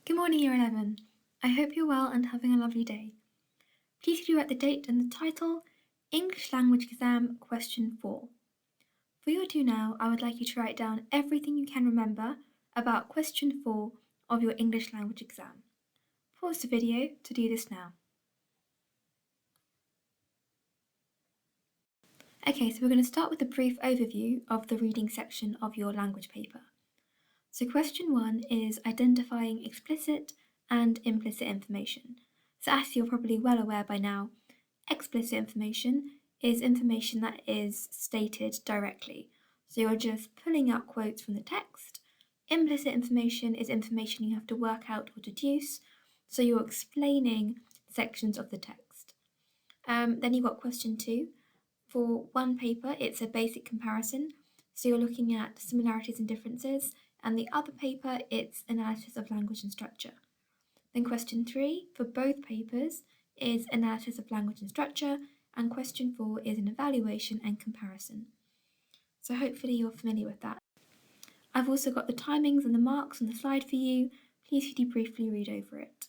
Good morning, Year 11. I hope you're well and having a lovely day. Please could you write the date and the title, English Language Exam Question 4. For your do now, I would like you to write down everything you can remember about Question 4 of your English Language Exam. Pause the video to do this now. Okay, so we're going to start with a brief overview of the reading section of your language paper. So question 1 is identifying explicit and implicit information. So as you're probably well aware by now, explicit information is information that is stated directly. So you're just pulling out quotes from the text. Implicit information is information you have to work out or deduce. So you're explaining sections of the text. Then you've got question 2. For one paper, it's a basic comparison. So you're looking at similarities and differences. And the other paper, it's analysis of language and structure. Then question 3 for both papers is analysis of language and structure, and question 4 is an evaluation and comparison. So hopefully you're familiar with that. I've also got the timings and the marks on the slide for you. Please could you briefly read over it.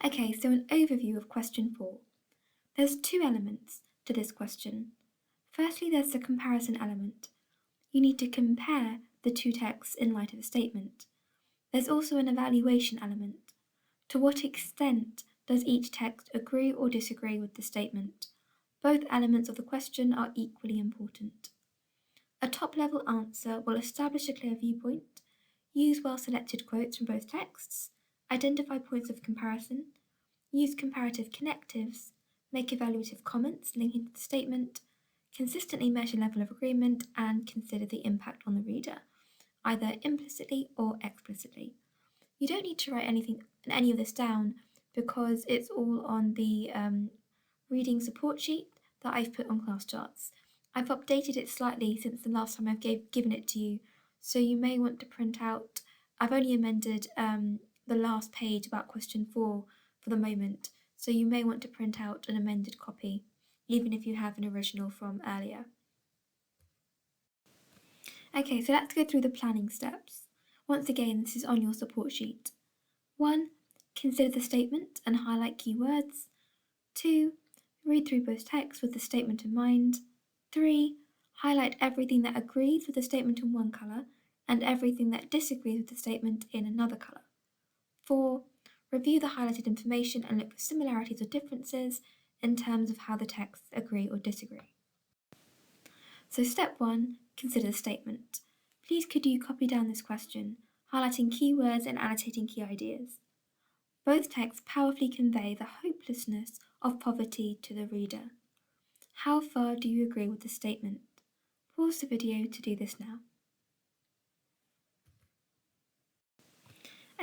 Okay, so an overview of question 4. There's two elements to this question. Firstly, there's the comparison element. You need to compare the two texts in light of a statement. There's also an evaluation element. To what extent does each text agree or disagree with the statement? Both elements of the question are equally important. A top-level answer will establish a clear viewpoint, use well-selected quotes from both texts, identify points of comparison, use comparative connectives, make evaluative comments linking to the statement, consistently measure level of agreement, and consider the impact on the reader, either implicitly or explicitly. You don't need to write any of this down because it's all on the reading support sheet that I've put on class charts. I've updated it slightly since the last time I've given it to you, so you may want to print out. I've only amended the last page about question 4 for the moment, so you may want to print out an amended copy, even if you have an original from earlier. Okay, so let's go through the planning steps. Once again, this is on your support sheet. 1. Consider the statement and highlight keywords. 2. Read through both texts with the statement in mind. 3. Highlight everything that agrees with the statement in one colour and everything that disagrees with the statement in another colour. 4. Review the highlighted information and look for similarities or differences in terms of how the texts agree or disagree. So step 1, consider the statement. Please could you copy down this question, highlighting keywords and annotating key ideas. Both texts powerfully convey the hopelessness of poverty to the reader. How far do you agree with the statement? Pause the video to do this now.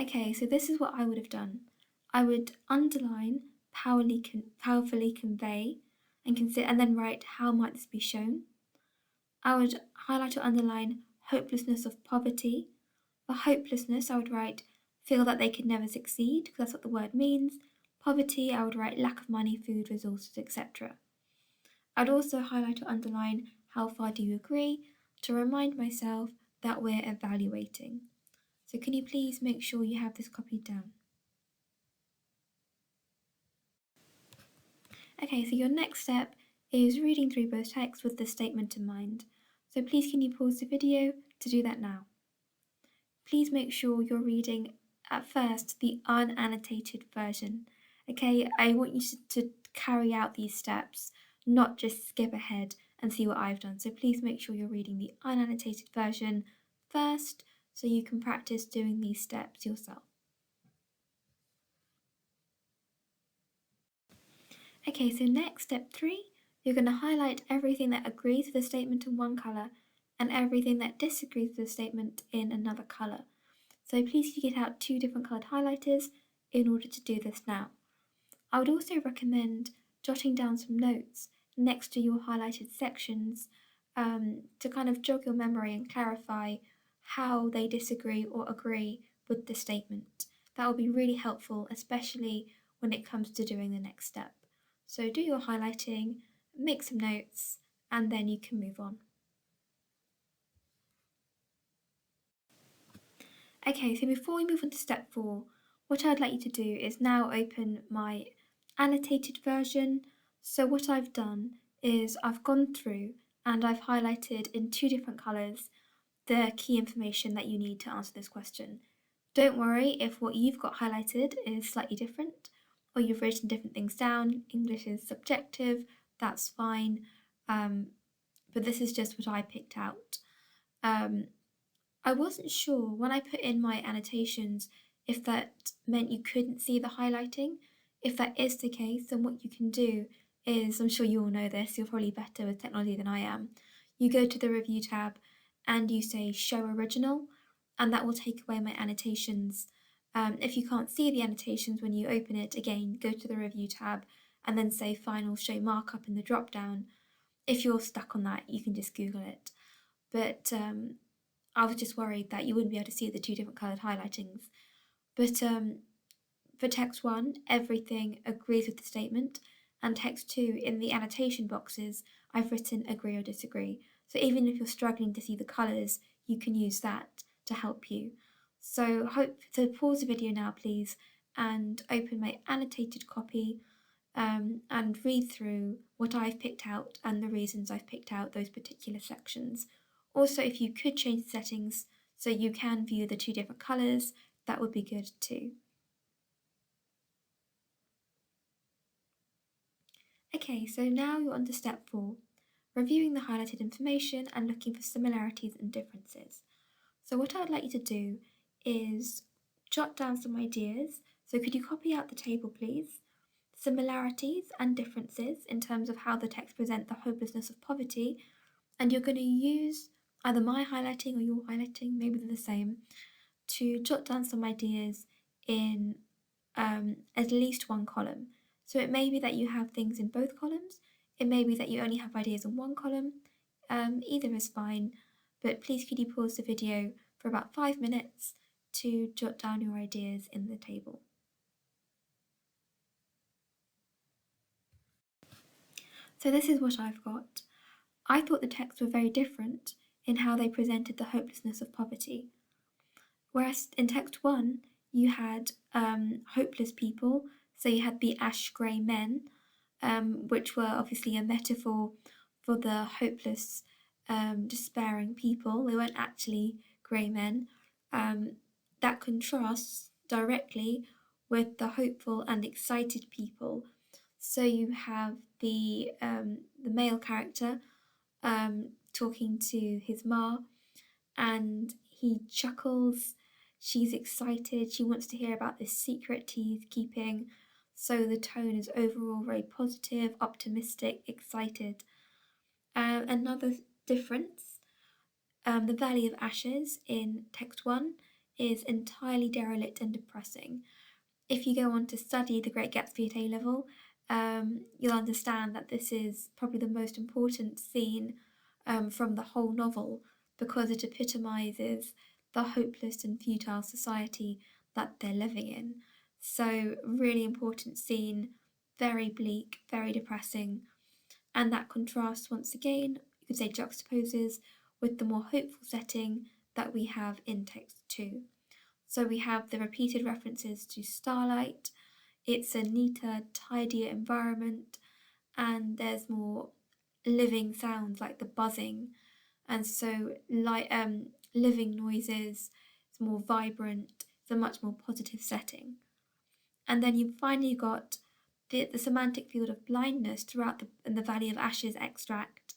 Okay, so this is what I would have done. I would underline powerfully convey and consider, and then write how might this be shown. I would highlight or underline hopelessness of poverty. For hopelessness, I would write feel that they could never succeed, because that's what the word means. Poverty, I would write lack of money, food, resources, etc. I'd also highlight or underline how far do you agree to remind myself that we're evaluating. So can you please make sure you have this copied down? Okay, so your next step is reading through both texts with the statement in mind. So please can you pause the video to do that now? Please make sure you're reading at first the unannotated version. Okay, I want you to carry out these steps, not just skip ahead and see what I've done. So please make sure you're reading the unannotated version first so you can practice doing these steps yourself. Okay, so next, step 3, you're going to highlight everything that agrees with the statement in one colour and everything that disagrees with the statement in another colour. So please get out 2 different coloured highlighters in order to do this now. I would also recommend jotting down some notes next to your highlighted sections to kind of jog your memory and clarify how they disagree or agree with the statement. That will be really helpful, especially when it comes to doing the next step. So do your highlighting, make some notes, and then you can move on. Okay, so before we move on to step 4, what I'd like you to do is now open my annotated version. So what I've done is I've gone through and I've highlighted in 2 different colours the key information that you need to answer this question. Don't worry if what you've got highlighted is slightly different or you've written different things down. English is subjective, that's fine, but this is just what I picked out. I wasn't sure when I put in my annotations if that meant you couldn't see the highlighting. If that is the case, then what you can do is, I'm sure you all know this, you're probably better with technology than I am. You go to the review tab and you say show original, and that will take away my annotations. If you can't see the annotations when you open it, again, go to the review tab and then say final show markup in the drop down. If you're stuck on that, you can just Google it. But I was just worried that you wouldn't be able to see the 2 different coloured highlightings. But for text 1, everything agrees with the statement, and text 2, in the annotation boxes, I've written agree or disagree. So even if you're struggling to see the colours, you can use that to help you. So pause the video now, please, and open my annotated copy and read through what I've picked out and the reasons I've picked out those particular sections. Also, if you could change the settings so you can view the 2 different colours, that would be good too. Okay, so now you're on to step 4, reviewing the highlighted information and looking for similarities and differences. So what I'd like you to do is jot down some ideas. So could you copy out the table, please? Similarities and differences in terms of how the text present the hopelessness of poverty, and you're going to use either my highlighting or your highlighting, maybe they're the same, to jot down some ideas in at least one column. So it may be that you have things in both columns, it may be that you only have ideas in one column, either is fine, but please could you pause the video for about 5 minutes to jot down your ideas in the table. So this is what I've got. I thought the texts were very different in how they presented the hopelessness of poverty. Whereas in text 1, you had hopeless people, so you had the ash grey men, which were obviously a metaphor for the hopeless, despairing people. They weren't actually grey men. That contrasts directly with the hopeful and excited people. So you have the male character talking to his ma, and he chuckles. She's excited. She wants to hear about this secret he's keeping. So the tone is overall very positive, optimistic, excited. Another difference, the Valley of Ashes in text 1 is entirely derelict and depressing. If you go on to study The Great Gatsby at A level, you'll understand that this is probably the most important scene from the whole novel because it epitomises the hopeless and futile society that they're living in. So, really important scene, very bleak, very depressing, and that contrasts once again, you could say juxtaposes, with the more hopeful setting that we have in text 2. So we have the repeated references to starlight, it's a neater, tidier environment, and there's more living sounds like the buzzing, and so living noises, it's more vibrant, it's a much more positive setting. And then you finally got the semantic field of blindness throughout the Valley of Ashes extract,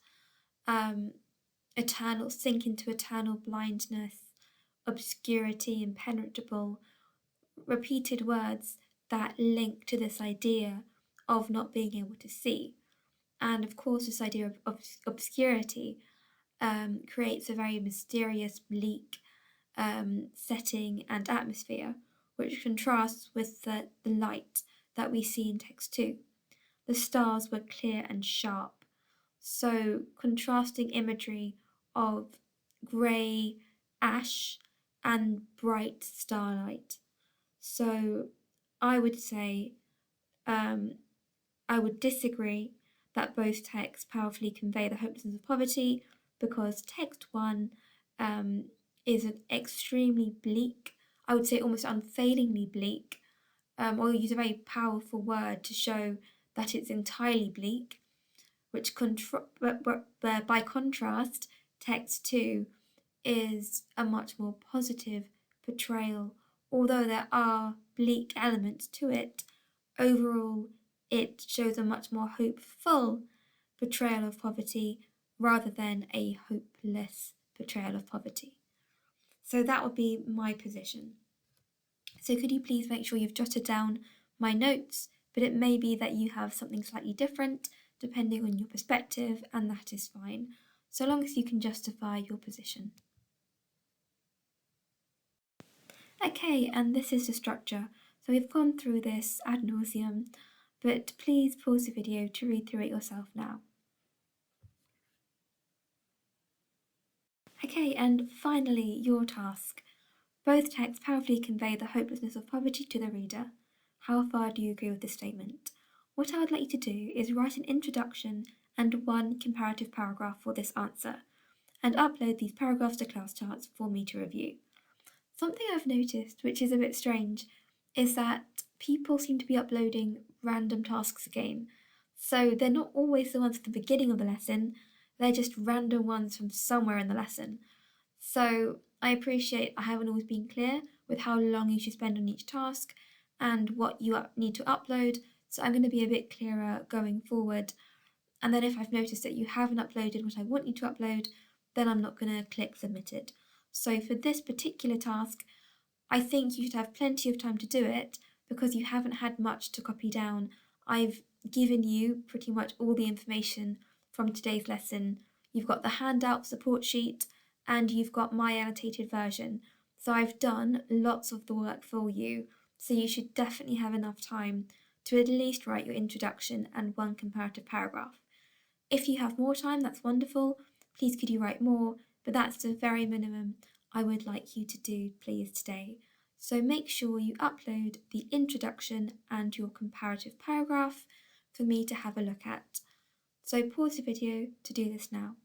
eternal, sink into eternal blindness, obscurity, impenetrable, repeated words that link to this idea of not being able to see. And of course, this idea of obscurity creates a very mysterious, bleak setting and atmosphere, which contrasts with the light that we see in text 2. The stars were clear and sharp, so contrasting imagery of grey ash and bright starlight. So I would say I would disagree that both texts powerfully convey the hopelessness of poverty because text 1 is an extremely bleak I would say almost unfailingly bleak, or use a very powerful word to show that it's entirely bleak, but by contrast, text 2 is a much more positive portrayal. Although there are bleak elements to it, overall it shows a much more hopeful portrayal of poverty rather than a hopeless portrayal of poverty. So that would be my position. So could you please make sure you've jotted down my notes, but it may be that you have something slightly different depending on your perspective, and that is fine, so long as you can justify your position. Okay, and this is the structure. So we've gone through this ad nauseum, but please pause the video to read through it yourself now. Okay, and finally, your task. Both texts powerfully convey the hopelessness of poverty to the reader. How far do you agree with this statement? What I would like you to do is write an introduction and one comparative paragraph for this answer, and upload these paragraphs to class charts for me to review. Something I've noticed, which is a bit strange, is that people seem to be uploading random tasks again. So they're not always the ones at the beginning of the lesson, they're just random ones from somewhere in the lesson. So I appreciate I haven't always been clear with how long you should spend on each task and what you need to upload, so I'm going to be a bit clearer going forward. And then if I've noticed that you haven't uploaded what I want you to upload, then I'm not going to click submitted. So for this particular task, I think you should have plenty of time to do it because you haven't had much to copy down. I've given you pretty much all the information from today's lesson. You've got the handout support sheet and you've got my annotated version. So I've done lots of the work for you, so you should definitely have enough time to at least write your introduction and one comparative paragraph. If you have more time, that's wonderful. Please could you write more, but that's the very minimum I would like you to do, please, today. So make sure you upload the introduction and your comparative paragraph for me to have a look at. So pause the video to do this now.